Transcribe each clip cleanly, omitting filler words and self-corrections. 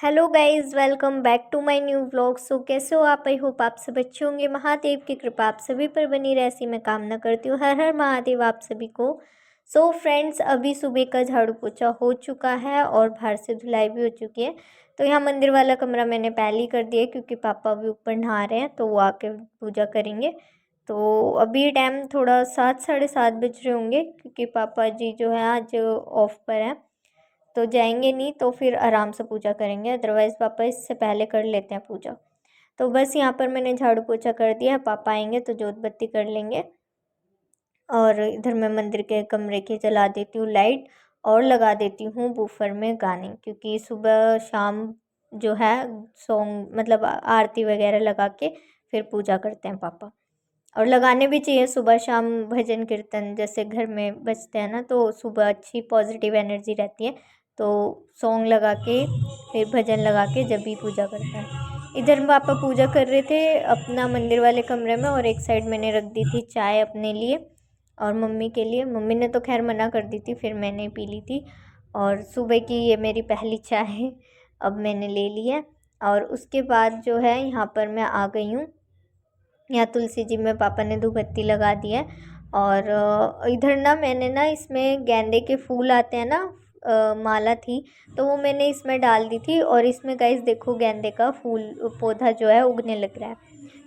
Hello guys, welcome back to my new vlog. So कैसे हो आप? आई होप आप सब अच्छे होंगे। महादेव की कृपा आप सभी पर बनी रहे, ऐसी मैं कामना करती हूँ। हर हर महादेव आप सभी को। सो फ्रेंड्स, अभी सुबह का झाड़ू पोछा हो चुका है और बाहर से धुलाई भी हो चुकी है। तो यहाँ मंदिर वाला कमरा मैंने पहले ही कर दिया क्योंकि पापा भी ऊपर नहा रहे हैं, तो वो आके पूजा करेंगे। तो अभी टाइम थोड़ा 7 साढ़े 7 बज रहे होंगे क्योंकि पापा जी जो है आज ऑफ पर हैं, तो जाएंगे नहीं, तो फिर आराम से पूजा करेंगे। अदरवाइज़ पापा इससे पहले कर लेते हैं पूजा। तो बस यहाँ पर मैंने झाड़ू पोछा कर दिया है। पापा आएंगे तो जोत बत्ती कर लेंगे। और इधर मैं मंदिर के कमरे की जला देती हूँ लाइट और लगा देती हूँ बूफर में गाने, क्योंकि सुबह शाम जो है सॉन्ग मतलब आरती वगैरह लगा के फिर पूजा करते हैं पापा। और लगाने भी चाहिए सुबह शाम भजन कीर्तन, जैसे घर में बजते हैं ना, तो सुबह अच्छी पॉजिटिव एनर्जी रहती है। तो सॉन्ग लगा के फिर भजन लगा के जब भी पूजा करते हैं। इधर पापा पूजा कर रहे थे अपना मंदिर वाले कमरे में, और एक साइड मैंने रख दी थी चाय अपने लिए और मम्मी के लिए। मम्मी ने तो खैर मना कर दी थी, फिर मैंने पी ली थी। और सुबह की ये मेरी पहली चाय है, अब मैंने ले ली है। और उसके बाद जो है यहाँ पर मैं आ गई हूँ। यहाँ तुलसी जी में पापा ने धूप बत्ती लगा दी है। और इधर ना मैंने ना इसमें गेंदे के फूल आते हैं ना, माला थी, तो वो मैंने इसमें डाल दी थी। और इसमें गाइस देखो गेंदे का फूल पौधा जो है उगने लग रहा है।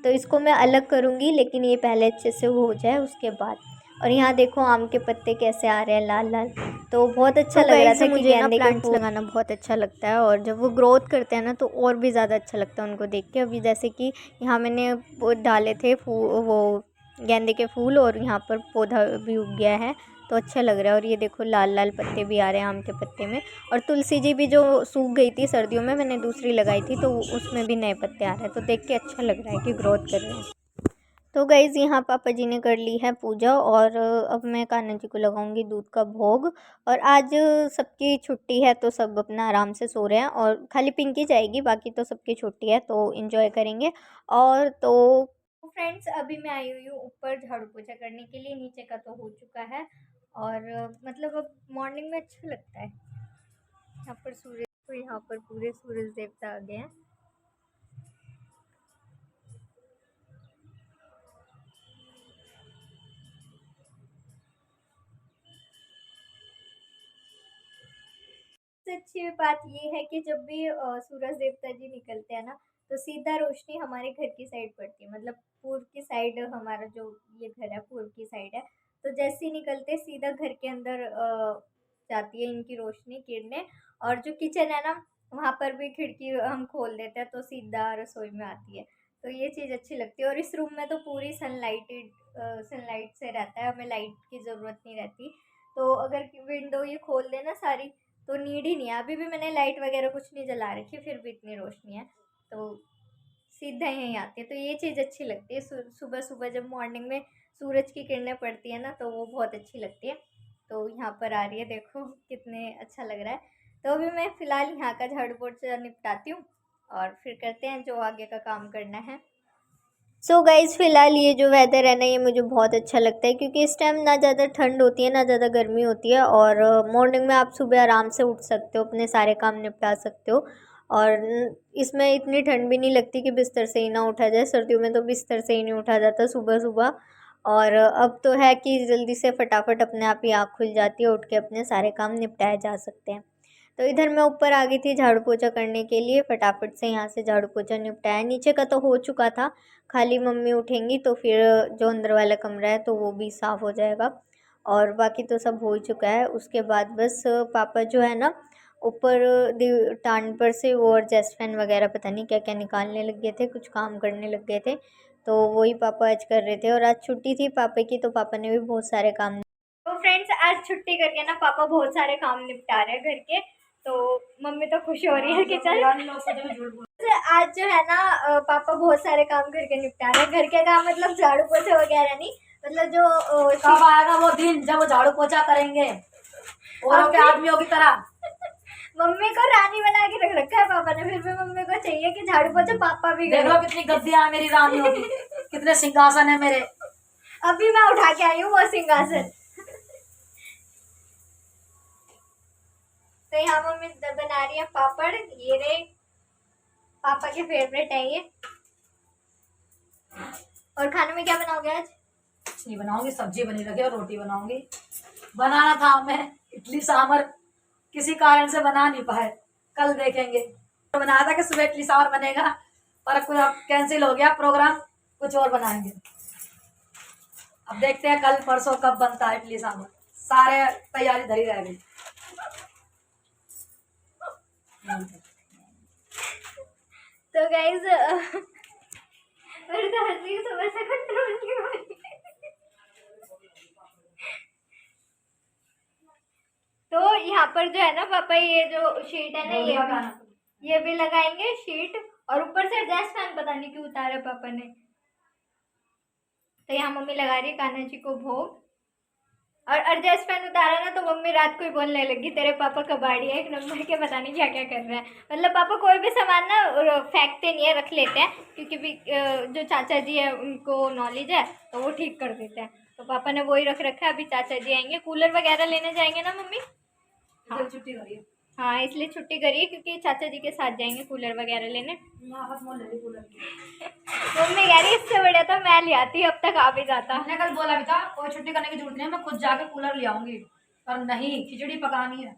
तो इसको मैं अलग करूँगी, लेकिन ये पहले अच्छे से हो जाए उसके बाद। और यहाँ देखो आम के पत्ते कैसे आ रहे हैं लाल लाल, तो बहुत अच्छा लग रहा था कि गेंदे के फूल लगाना बहुत अच्छा लगता है। और जब वो ग्रोथ करते हैं ना तो और भी ज़्यादा अच्छा लगता है उनको देख के। अभी जैसे कि यहाँ मैंने वो डाले थे वो गेंदे के फूल, और यहाँ पर पौधा भी उग गया है, तो अच्छा लग रहा है। और ये देखो लाल लाल पत्ते भी आ रहे हैं आम के पत्ते में। और तुलसी जी भी जो सूख गई थी सर्दियों में, मैंने दूसरी लगाई थी, तो उसमें भी नए पत्ते आ रहे हैं, तो देख के अच्छा लग रहा है कि ग्रोथ कर रहे हैं। तो गाइज़ यहाँ पापा जी ने कर ली है पूजा, और अब मैं कान्हा जी को लगाऊंगी दूध का भोग। और आज सबकी छुट्टी है तो सब अपना आराम से सो रहे हैं, और खाली पिंकी जाएगी, बाकी तो सबकी छुट्टी है तो इन्जॉय करेंगे। और तो फ्रेंड्स, अभी मैं आई हुई हूँ ऊपर झाड़ू पोछा करने के लिए। नीचे का तो हो चुका है, और मतलब अब मॉर्निंग में अच्छा लगता है। यहाँ पर सूरज, तो यहाँ पर पूरे सूरज देवता आ गए हैं। सबसे अच्छी बात ये है कि जब भी सूरज देवता जी निकलते हैं ना, तो सीधा रोशनी हमारे घर की साइड पड़ती है। मतलब पूर्व की साइड, हमारा जो ये घर है पूर्व की साइड है, तो जैसे ही निकलते सीधा घर के अंदर जाती है इनकी रोशनी, किरणें। और जो किचन है ना, वहाँ पर भी खिड़की हम खोल देते हैं तो सीधा रसोई में आती है। तो ये चीज़ अच्छी लगती है। और इस रूम में तो पूरी सनलाइट से रहता है, हमें लाइट की ज़रूरत नहीं रहती। तो अगर विंडो ये खोल देना सारी, तो नीड ही नहीं है। अभी भी मैंने लाइट वगैरह कुछ नहीं जला रखी, फिर भी इतनी रोशनी है, तो सीधा यहीं आती है। तो ये चीज़ अच्छी लगती है। सुबह सुबह जब मॉर्निंग में सूरज की किरणें पड़ती है ना, तो वो बहुत अच्छी लगती है। तो यहाँ पर आ रही है, देखो कितने अच्छा लग रहा है। तो अभी मैं फ़िलहाल यहाँ का झाड़ू पोछा निपटाती हूँ, और फिर करते हैं जो आगे का काम करना है। सो गाइज़, फ़िलहाल ये जो वेदर है ना, ये मुझे बहुत अच्छा लगता है, क्योंकि इस टाइम ना ज़्यादा ठंड होती है ना ज़्यादा गर्मी होती है। और मॉर्निंग में आप सुबह आराम से उठ सकते हो, अपने सारे काम निपटा सकते हो। और इसमें इतनी ठंड भी नहीं लगती कि बिस्तर से ही ना उठा जाए। सर्दियों में तो बिस्तर से ही नहीं उठा जाता सुबह सुबह। और अब तो है कि जल्दी से फटाफट अपने आप ही आँख खुल जाती है, उठ के अपने सारे काम निपटाए जा सकते हैं। तो इधर मैं ऊपर आ गई थी झाड़ू पोछा करने के लिए, फटाफट से यहाँ से झाड़ू पोछा निपटाया। नीचे का तो हो चुका था, खाली मम्मी उठेंगी तो फिर जो अंदर वाला कमरा है तो वो भी साफ़ हो जाएगा। और बाकी तो सब हो ही चुका है। उसके बाद बस पापा जो है ना ऊपर टांड पर से वो और जेस्ट फैन वगैरह पता नहीं क्या क्या निकालने लग गए थे, कुछ काम करने लग गए थे, तो वही पापा आज कर रहे थे। और आज छुट्टी थी पापा की, तो पापा ने भी बहुत सारे काम। तो फ्रेंड्स, आज छुट्टी करके ना पापा बहुत सारे काम निपटा रहे हैं घर के, तो मम्मी तो खुश हो रही है कि चल आज जो है ना पापा बहुत सारे काम घर के निपटा रहे हैं। घर के काम मतलब झाड़ू पोछा वगैरह नहीं, मतलब जो कब आएगा वो दिन जब वो झाड़ू पोछा करेंगे औरों के आदमियों की तरह। मम्मी को रानी बना के रख रखा है पापा ने, फिर भी मम्मी को चाहिए कि झाड़ू पोछा पापा भी देख लो कितनी गद्दियां है मेरी रानियों की, कितने सिंहासन है मेरे। अभी मैं उठा के आई हूँ वो सिंहासन। तो यहाँ मम्मी बना रही है पापड़, ये रहे पापा के फेवरेट है ये। और खाने में क्या बनाओगे आज? कुछ नहीं बनाऊंगी, सब्जी बनी रखी है और रोटी बनाऊंगी। बनाना था मैं इडली सांभर, किसी कारण से बना नहीं पाए, कल देखेंगे। तो बनाया था कि सुबह इडली सांभर बनेगा, पर कुछ अब कैंसिल हो गया प्रोग्राम, कुछ और बनाएंगे। अब देखते हैं कल परसों कब बनता है इडली सांभर, सारे तैयारी धरी रह गई। तो गाइज मेरे तो हंसी सुबह से कंट्रोल नहीं हो रही। तो यहाँ पर जो है ना पापा, ये जो शीट है ना, ये भी लगाएंगे शीट, और ऊपर से एडजस्ट फैन पता नहीं क्यों उतारा पापा ने। तो यहाँ मम्मी लगा रही है कान्हा जी को भोग, और एडजस्ट फैन उतारा ना तो मम्मी रात को ही बोलने लगी तेरे पापा कबाड़ी है एक नंबर के, पता नहीं क्या क्या कर रहे हैं। मतलब पापा कोई भी सामान ना फेंकते नहीं है, रख लेते हैं, क्योंकि भी जो चाचा जी है उनको नॉलेज है तो वो ठीक कर देते हैं। तो पापा ने वही रख रखा है। अभी चाचा जी आएंगे, कूलर वगैरह लेने जाएंगे ना मम्मी? हाँ छुट्टी करिए। हाँ इसलिए छुट्टी करिए, क्योंकि चाचा जी के साथ जाएंगे कूलर वगैरह लेने। मम्मी कह रही इससे बढ़िया तो मैं ले आती, अब तक आ भी जाता। मैंने कल बोला भी था कोई छुट्टी करने की जरूरत नहीं है, मैं खुद जाके कूलर ले आऊंगी, पर नहीं, खिचड़ी पकानी है।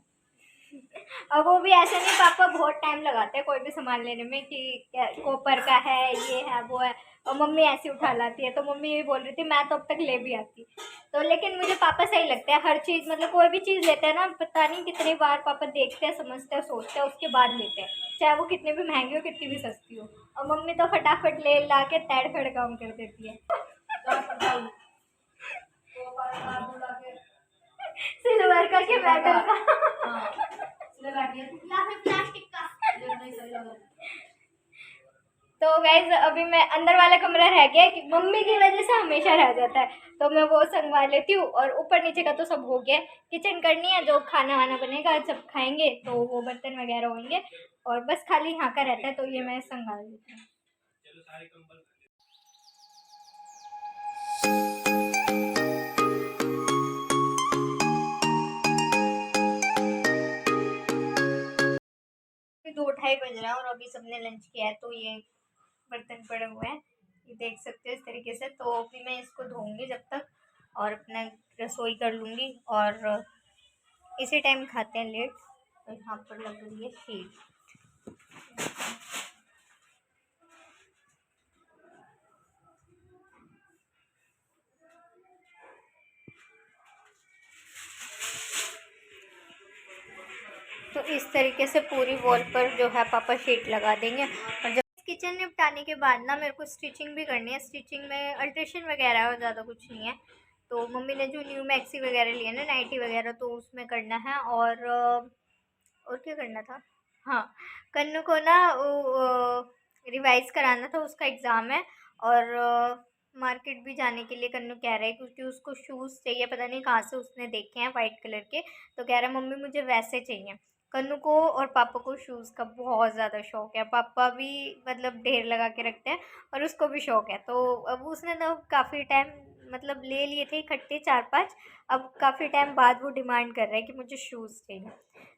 और वो भी ऐसे नहीं, पापा बहुत टाइम लगाते हैं कोई भी सामान लेने में कि कॉपर का है, ये है, वो है, और मम्मी ऐसी उठा लाती है। तो मम्मी ये बोल रही थी मैं तो अब तक ले भी आती। तो लेकिन मुझे पापा सही लगता है हर चीज़, मतलब कोई भी चीज़ लेते हैं ना, पता नहीं कितनी बार पापा देखते हैं, समझते हैं, सोचते हैं, उसके बाद लेते हैं, चाहे वो कितनी भी महंगी हो, कितनी भी सस्ती हो। और मम्मी तो फटाफट ले ला के तैड़ फड़ काम कर देती है। सिल्वर का के मेटल का या फिर प्लास्टिक का। तो गाइज अभी मैं अंदर वाला कमरा रह गया कि मम्मी की वजह से हमेशा रह जाता है, तो मैं वो संगवा लेती हूँ। और ऊपर नीचे का तो सब हो गया, किचन करनी है, जो खाना वाना बनेगा जब खाएंगे तो वो बर्तन वगैरह होंगे, और बस खाली यहाँ का रहता है, तो ये मैं संभाल लेती हूँ। दो 2:30 बज रहा है और अभी सबने लंच किया है, तो ये बर्तन पड़े हुए हैं, ये देख सकते हो इस तरीके से। तो अभी मैं इसको धोऊंगी जब तक, और अपना रसोई कर लूँगी, और इसी टाइम खाते हैं लेट। तो यहाँ पर लग रही है शीट। तो इस तरीके से पूरी वॉल पर जो है पापा शीट लगा देंगे। और जब किचन निपटाने के बाद ना मेरे को स्टिचिंग भी करनी है। स्टिचिंग में अल्ट्रेशन वगैरह है और ज़्यादा कुछ नहीं है। तो मम्मी ने जो न्यू मैक्सी वगैरह लिए ना, नाइटी वगैरह, तो उसमें करना है। और क्या करना था, हाँ, कन्नू को ना रिवाइज़ कराना था, उसका एग्ज़ाम है। और मार्केट भी जाने के लिए कन्नू कह रहा है, क्योंकि उसको शूज़ चाहिए, पता नहीं कहाँ से उसने देखे हैं वाइट कलर के। तो कह रहा है मम्मी मुझे वैसे चाहिए। कन्नू को और पापा को शूज़ का बहुत ज़्यादा शौक है। पापा भी मतलब ढेर लगा के रखते हैं, और उसको भी शौक है। तो अब उसने तो काफ़ी टाइम मतलब ले लिए थे इकट्ठे 4-5, अब काफ़ी टाइम बाद वो डिमांड कर रहा है कि मुझे शूज़ चाहिए।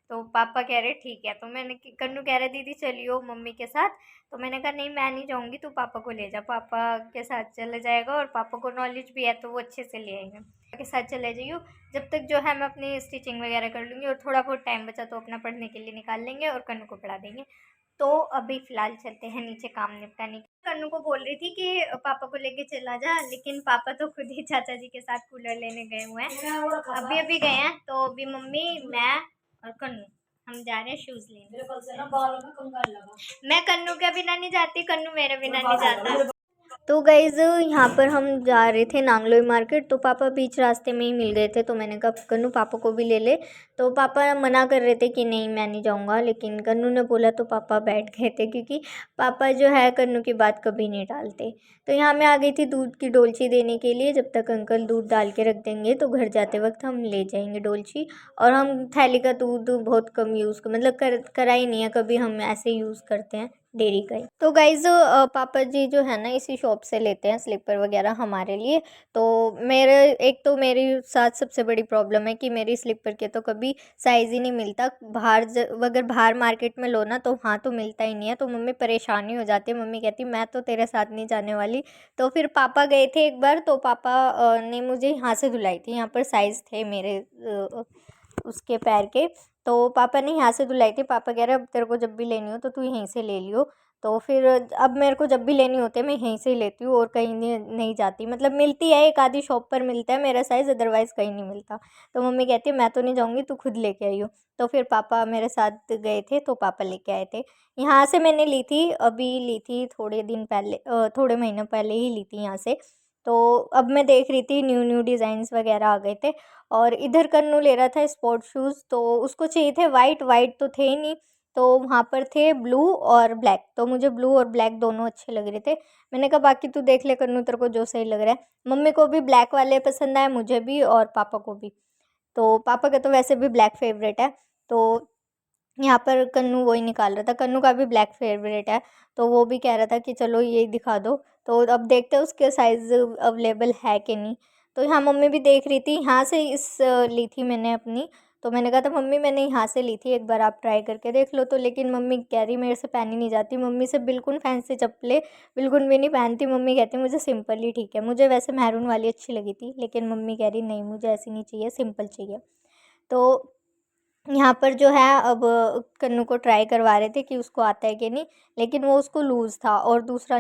तो पापा कह रहे ठीक है। तो मैंने कन्नू कह रहे दीदी चलियो मम्मी के साथ। तो मैंने कहा नहीं मैं नहीं जाऊँगी, तू पापा को ले जा। पापा के साथ चला जाएगा, और पापा को नॉलेज भी है तो वो अच्छे से ले आएंगे। के साथ चले जाइयो। जब तक जो है मैं अपनी स्टिचिंग वगैरह कर लूँगी, और थोड़ा बहुत टाइम बचा तो अपना पढ़ने के लिए निकाल लेंगे, और कन्नू को पढ़ा देंगे। तो अभी फ़िलहाल चलते हैं नीचे काम निपटाने। कन्नू को बोल रही थी कि पापा को लेके चला जा, लेकिन पापा तो खुद ही चाचा जी के साथ कूलर लेने गए हुए हैं। अभी गए हैं। तो अभी मम्मी, मैं और कन्नू हम जा रहे हैं शूज़ लेने। मैं कन्नू के बिना नहीं जाती, कन्नू मेरे बिना नहीं जाता। तो गाइज़ यहाँ पर हम जा रहे थे नांगलोई मार्केट, तो पापा बीच रास्ते में ही मिल गए थे। तो मैंने कहा कन्नू पापा को भी ले ले। तो पापा मना कर रहे थे कि नहीं मैं नहीं जाऊँगा, लेकिन कन्नू ने बोला तो पापा बैठ गए थे, क्योंकि पापा जो है कन्नू की बात कभी नहीं टालते। तो यहाँ मैं आ गई थी दूध की डोलची देने के लिए। जब तक अंकल दूध डाल के रख देंगे तो घर जाते वक्त हम ले जाएंगे डोलची। और हम थैली का दूध बहुत कम यूज़ मतलब करा ही नहीं है कभी, हम ऐसे यूज़ करते हैं डेरी का ही। तो गाइज़ पापा जी जो है ना इसी शॉप से लेते हैं स्लीपर वगैरह हमारे लिए। तो मेरी साथ सबसे बड़ी प्रॉब्लम है कि मेरी स्लीपर के तो कभी साइज़ ही नहीं मिलता। अगर बाहर मार्केट में लो ना तो वहाँ तो मिलता ही नहीं है, तो मम्मी परेशानी हो जाती है। मम्मी कहती मैं तो तेरे साथ नहीं जाने वाली। तो फिर पापा गए थे एक बार, तो पापा ने मुझे यहाँ से धुलाई थी। यहाँ पर साइज़ थे मेरे उसके पैर के, तो पापा ने यहाँ से धुलाई थी। पापा कह रहे अब तेरे को जब भी लेनी हो तो तू यहीं से ले लियो। तो फिर अब मेरे को जब भी लेनी होती है मैं यहीं से ही लेती हूँ और कहीं नहीं जाती। मतलब मिलती है, एक आधी शॉप पर मिलता है मेरा साइज़, अदरवाइज़ कहीं नहीं मिलता। तो मम्मी कहती है मैं तो नहीं जाऊँगी, तू खुद लेके आई हो। तो फिर पापा मेरे साथ गए थे, तो पापा लेके आए थे। यहाँ से मैंने ली थी, अभी ली थी थोड़े दिन पहले, थोड़े महीनों पहले ही ली थी यहाँ से। तो अब मैं देख रही थी, न्यू न्यू डिज़ाइंस वगैरह आ गए थे। और इधर कन्नू ले रहा था स्पोर्ट शूज़, तो उसको चाहिए थे वाइट, वाइट तो थे ही नहीं। तो वहाँ पर थे ब्लू और ब्लैक, तो मुझे ब्लू और ब्लैक दोनों अच्छे लग रहे थे। मैंने कहा बाकी तू देख ले कन्नू, तेरे को जो सही लग रहा है। मम्मी को भी ब्लैक वाले पसंद आए, मुझे भी और पापा को भी। तो पापा का तो वैसे भी ब्लैक फेवरेट है। तो यहाँ पर कन्नू वही निकाल रहा था, कन्नू का भी ब्लैक फेवरेट है। तो वो भी कह रहा था कि चलो यही दिखा दो। तो अब देखते हैं उसके साइज़ अवेलेबल है कि नहीं। तो यहाँ मम्मी भी देख रही थी, यहाँ से ली थी मैंने अपनी। तो मैंने कहा था मम्मी मैंने यहाँ से ली थी, एक बार आप ट्राई करके देख लो। तो लेकिन मम्मी कह रही मेरे से पहनी नहीं जाती। मम्मी से बिल्कुल फैंसी चप्पलें बिल्कुल भी नहीं पहनती। मम्मी कहती मुझे सिंपल ही ठीक है। मुझे वैसे मैरून वाली अच्छी लगी थी, लेकिन मम्मी कह रही नहीं मुझे ऐसी नहीं चाहिए, सिंपल चाहिए। तो यहाँ पर जो है अब कन्नू को ट्राई करवा रहे थे कि उसको आता है कि नहीं, लेकिन वो उसको लूज़ था और दूसरा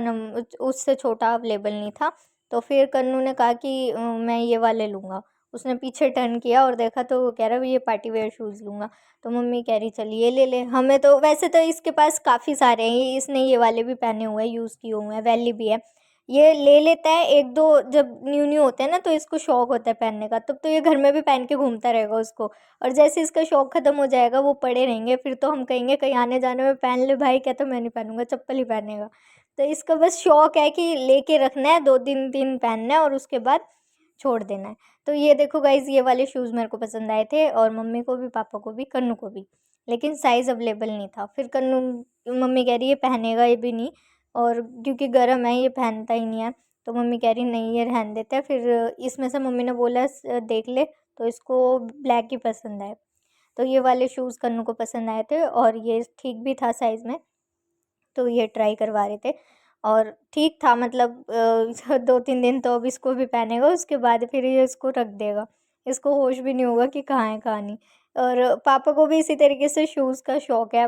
उससे छोटा अवेलेबल नहीं था। तो फिर कन्नू ने कहा कि मैं ये वाले लूँगा। उसने पीछे टर्न किया और देखा तो वो कह रहा है ये पार्टी वेयर शूज़ लूँगा। तो मम्मी कह रही चल ये ले ले। हमें तो वैसे तो इसके पास काफ़ी सारे हैं, इसने ये वाले भी पहने हुए हैं, यूज़ किए हुए हैं, वैली भी है। ये ले लेता है एक दो, जब न्यू न्यू होते हैं ना तो इसको शौक होता है पहनने का, तब तो ये घर में भी पहन के घूमता रहेगा उसको। और जैसे इसका शौक ख़त्म हो जाएगा वो पड़े रहेंगे, फिर तो हम कहेंगे कहीं आने जाने में पहन ले भाई, क्या तो मैं नहीं पहनूंगा, चप्पल ही पहनेगा। तो इसका बस शौक है कि लेके रखना है, 2-3 दिन पहनना है और उसके बाद छोड़ देना है। तो ये देखो गाइज़, ये वाले शूज़ मेरे को पसंद आए थे, और मम्मी को भी, पापा को भी, कन्नू को भी। लेकिन साइज़ अवेलेबल नहीं था। फिर कन्नू, मम्मी कह रही है पहनेगा ये भी नहीं, और क्योंकि गर्म है ये पहनता ही नहीं है। तो मम्मी कह रही नहीं ये रहने देते हैं। फिर इसमें से मम्मी ने बोला देख ले, तो इसको ब्लैक ही पसंद आए। तो ये वाले शूज़ कन्नू को पसंद आए थे और ये ठीक भी था साइज़ में। तो ये ट्राई करवा रहे थे और ठीक था, मतलब 2-3 दिन तो अब इसको भी पहनेगा, उसके बाद फिर ये इसको रख देगा। इसको होश भी नहीं होगा कि कहाँ है कहाँ नहीं। और पापा को भी इसी तरीके से शूज़ का शौक है।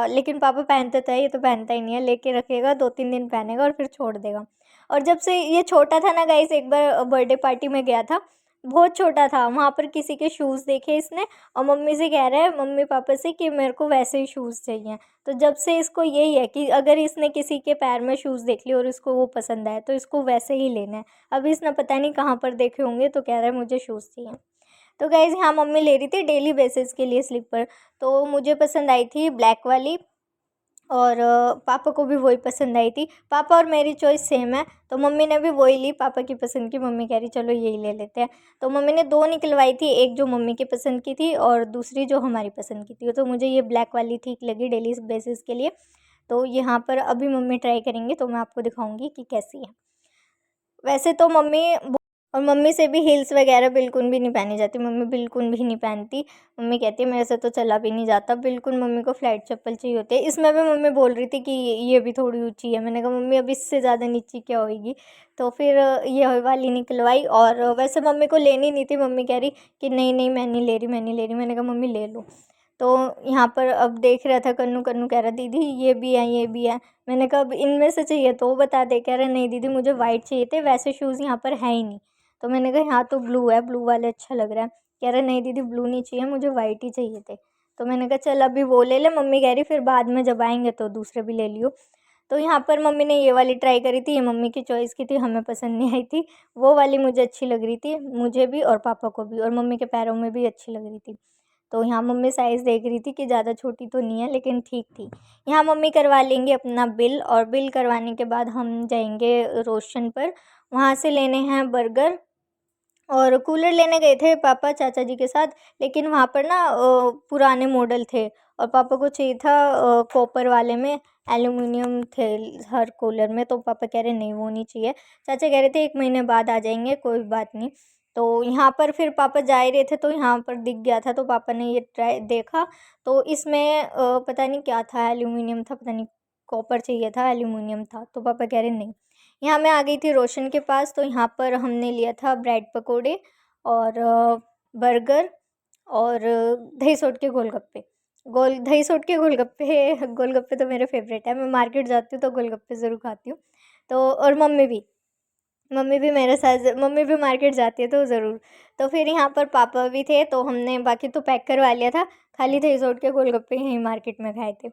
लेकिन पापा पहनते तो है, ये तो पहनता ही नहीं है। लेके रखेगा, 2-3 दिन पहनेगा और फिर छोड़ देगा। और जब से ये छोटा था ना गाइस, एक बार बर्थडे पार्टी में गया था, बहुत छोटा था, वहाँ पर किसी के शूज़ देखे इसने और मम्मी से कह रहा है, मम्मी पापा से, कि मेरे को वैसे ही शूज़ चाहिए। तो जब से इसको यही है कि अगर इसने किसी के पैर में शूज़ देख लिए और इसको वो पसंद आए तो इसको वैसे ही लेना है। अभी इसने पता नहीं कहाँ पर देखे होंगे, तो कह रहा है मुझे शूज़ चाहिए। तो गाइज़ यहाँ मम्मी ले रही थी डेली बेसिस के लिए स्लीपर। तो मुझे पसंद आई थी ब्लैक वाली, और पापा को भी वही पसंद आई थी। पापा और मेरी चॉइस सेम है, तो मम्मी ने भी वही ली, पापा की पसंद की। मम्मी कह रही चलो यही ले लेते हैं। तो मम्मी ने 2 निकलवाई थी, एक जो मम्मी की पसंद की थी और दूसरी जो हमारी पसंद की थी। तो मुझे ये ब्लैक वाली ठीक लगी डेली बेसिस के लिए। तो यहाँ पर अभी मम्मी ट्राई करेंगे तो मैं आपको दिखाऊंगी कि कैसी है। वैसे तो मम्मी से भी हील्स वगैरह बिल्कुल भी नहीं पहनी जाती। मम्मी बिल्कुल भी नहीं पहनती। मम्मी कहती है मेरे से तो चला भी नहीं जाता, बिल्कुल मम्मी को फ्लैट चप्पल चाहिए होती है। इसमें भी मम्मी बोल रही थी कि ये भी थोड़ी ऊंची है। मैंने कहा मम्मी अब इससे ज़्यादा नीची क्या होएगी। तो फिर ये वाली निकलवाई, और वैसे मम्मी को लेनी नहीं थी। मम्मी कह रही कि नहीं नहीं मैं नहीं ले रही, मैं नहीं ले रही। मैंने कहा मम्मी ले लो। तो यहाँ पर अब देख रहा था कन्नू, कन्नू कह रहा दीदी ये भी है, ये भी है। मैंने कहा अब इनमें से चाहिए तो वो बता दे। कह रहा नहीं दीदी मुझे वाइट चाहिए थे, वैसे शूज़ यहाँ पर है ही नहीं। तो मैंने कहा यहाँ तो ब्लू है, ब्लू वाले अच्छा लग रहा है। कह रहा नहीं दीदी ब्लू नहीं चाहिए, मुझे वाइट ही चाहिए थे। तो मैंने कहा चल अभी वो ले ले। मम्मी कह रही फिर बाद में जब आएंगे तो दूसरे भी ले लियो। तो यहाँ पर मम्मी ने ये वाली ट्राई करी थी, ये मम्मी की चॉइस की थी, हमें पसंद नहीं आई थी। वो वाली मुझे अच्छी लग रही थी, मुझे भी और पापा को भी, और मम्मी के पैरों में भी अच्छी लग रही थी। तो यहाँ मम्मी साइज़ देख रही थी कि ज़्यादा छोटी तो नहीं है, लेकिन ठीक थी। यहाँ मम्मी करवा लेंगे अपना बिल, और बिल करवाने के बाद हम जाएंगे रोशन पर। वहाँ से लेने हैं बर्गर, और कूलर लेने गए थे पापा चाचा जी के साथ। लेकिन वहाँ पर ना पुराने मॉडल थे, और पापा को चाहिए था कॉपर वाले में, एल्युमिनियम थे हर कूलर में, तो पापा कह रहे नहीं वो नहीं चाहिए। चाचा कह रहे थे 1 महीने बाद आ जाएंगे, कोई बात नहीं। तो यहाँ पर फिर पापा जा ही रहे थे तो यहाँ पर दिख गया था, तो पापा ने ये ट्राई देखा, तो इसमें पता नहीं क्या था, एल्युमिनियम था, पता नहीं कॉपर चाहिए था, एल्युमिनियम था, तो पापा कह रहे नहीं। यहाँ मैं आ गई थी रोशन के पास, तो यहाँ पर हमने लिया था ब्रेड पकोड़े और बर्गर और दही सोट के गोलगप्पे। दही सोट के गोलगप्पे तो मेरे फेवरेट है, मैं मार्केट जाती हूँ तो गोलगप्पे ज़रूर खाती हूँ। तो और मम्मी भी मेरे साथ, मम्मी भी मार्केट जाती है तो ज़रूर। तो फिर यहाँ पर पापा भी थे, तो हमने बाकी तो पैक करवा लिया था, खाली दही सोट के गोलगप्पे यहीं मार्केट में खाए थे।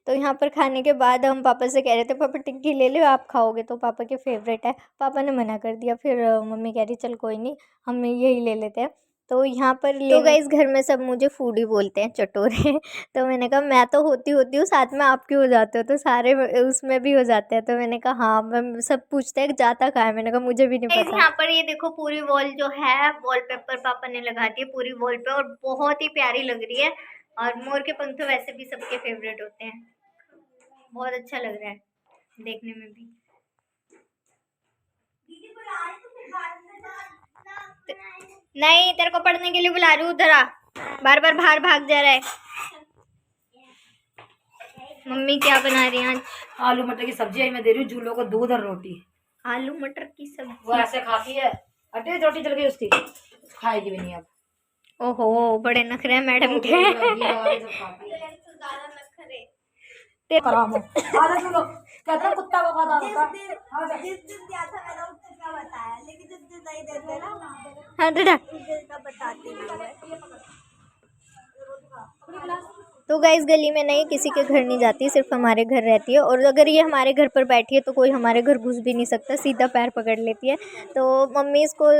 तो यहाँ पर खाने के बाद हम पापा से कह रहे थे पापा टिक्की ले लो आप खाओगे, तो पापा के फेवरेट है, पापा ने मना कर दिया। फिर मम्मी कह रही चल कोई नहीं, हम यही ले लेते हैं। तो यहाँ पर तो गाइस घर में सब मुझे फूडी बोलते हैं, चटोरे। तो मैंने कहा मैं तो होती हूँ, साथ में आप क्यों हो जाते हो, तो सारे उसमें भी हो जाते हैं। तो मैंने कहा हाँ, मैं सब पूछते हैं जाता कहाँ है, मैंने कहा मुझे भी नहीं पता। यहाँ पर ये देखो पूरी वॉल जो है वॉलपेपर पापा ने लगा दी है पूरी वॉल पे, और बहुत ही प्यारी लग रही है। और मोर के पंख तो वैसे भी सबके फेवरेट होते हैं, बहुत अच्छा लग रहा है देखने में भी। नहीं, तेरे को पढ़ने के लिए बुला रही हूँ, उधर आ, बार बार बाहर भाग जा रहा है। मम्मी क्या बना रही हैं आज? आलू मटर की सब्जी मैं दे रही हूँ जूलो को, दूध और रोटी। आलू मटर की सब्जी वो ऐसे खाती है, अटे रोटी चल गई उसकी, खाएगी भी नहीं अब। ओहो बड़े नखरे हैं मैडम के। आराम हो आजा चलो, कहते हैं कुत्ता को खाता होता है। जिस दिन दिया था मैंने उस दिन का बताया, लेकिन जिस दिन नहीं देते ना हाँ दादा, उस दिन का बताती नहीं है। तो गाइस गली में नहीं, किसी के घर नहीं जाती, सिर्फ हमारे घर रहती है। और अगर ये हमारे घर पर बैठी है तो कोई हमारे घर घुस भी नहीं सकता, सीधा पैर पकड़ लेती है। तो मम्मी इसको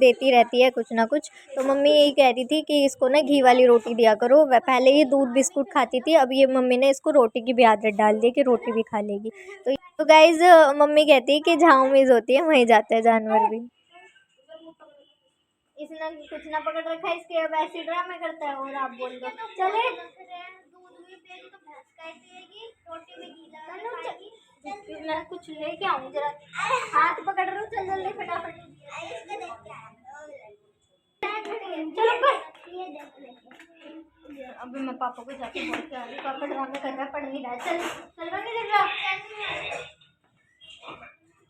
देती रहती है कुछ ना कुछ। तो मम्मी यही कह रही थी कि इसको ना घी वाली रोटी दिया करो। पहले ये दूध बिस्कुट खाती थी, अब ये मम्मी ने इसको रोटी की भी आदत डाल दी कि रोटी भी खा लेगी। तो गाइज मम्मी कहती है कि जहाँ उम्मीद होती है वहीं जाता है जानवर भी। इसने कुछ ना पकड़ रखा है, इसके अब ऐसे ड्रामे करता है। और आप बोल दो चले, मैं कुछ लेके आऊँ जरा, हाथ पकड़ रहा हूँ, चल जल्दी फटाफट। चलो अभी मैं पापा को जाके बोल के आ रही, पापा ड्रामे कर रहा है, पढ़ नहीं रहा है। चल चल रहा नहीं चल रहा,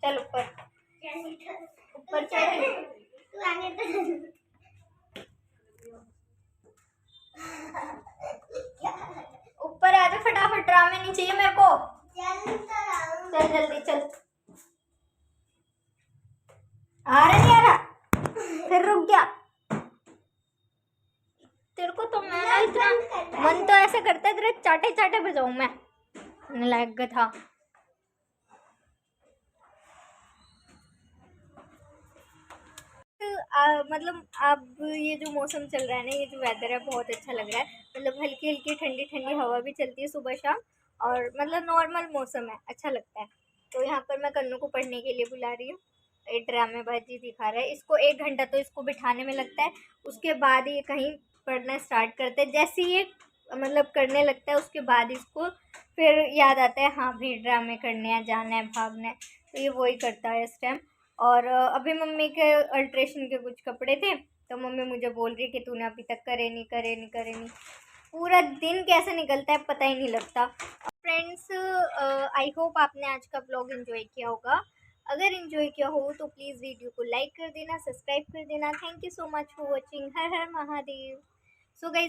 चल ऊपर चल, ऊपर आ जा फटाफट, ड्रामे नहीं चाहिए मेरे को। चल जल्दी चल, आ रहा नहीं आ रहा, फिर रुक गया। तेरे को तो मैं ना इतना मन तो ऐसे करता है तेरे चाटे चाटे बजाऊं मैं, नालायक था। मतलब अब ये जो मौसम चल रहा है ना, ये जो वेदर है बहुत अच्छा लग रहा है। मतलब हल्की हल्की ठंडी ठंडी हवा भी चलती है सुबह शाम, और मतलब नॉर्मल मौसम है, अच्छा लगता है। तो यहाँ पर मैं कन्नू को पढ़ने के लिए बुला रही हूँ, ये ड्रामेबाजी दिखा रहा है। इसको 1 घंटा तो इसको बिठाने में लगता है, उसके बाद ये कहीं पढ़ना स्टार्ट करते हैं। जैसे ये मतलब करने लगता है उसके बाद इसको फिर याद आता है हाँ भाई ड्रामे करने हैं, जाना है, भागना है, तो ये वही करता है इस टाइम। और अभी मम्मी के अल्ट्रेशन के कुछ कपड़े थे, तो मम्मी मुझे बोल रही कि तूने अभी तक करे नहीं। पूरा दिन कैसे निकलता है पता ही नहीं लगता। फ्रेंड्स आई होप आपने आज का ब्लॉग एंजॉय किया होगा। अगर एंजॉय किया हो तो प्लीज़ वीडियो को लाइक कर देना, सब्सक्राइब कर देना। Thank you so much for watching. Her her Mahadev. So guys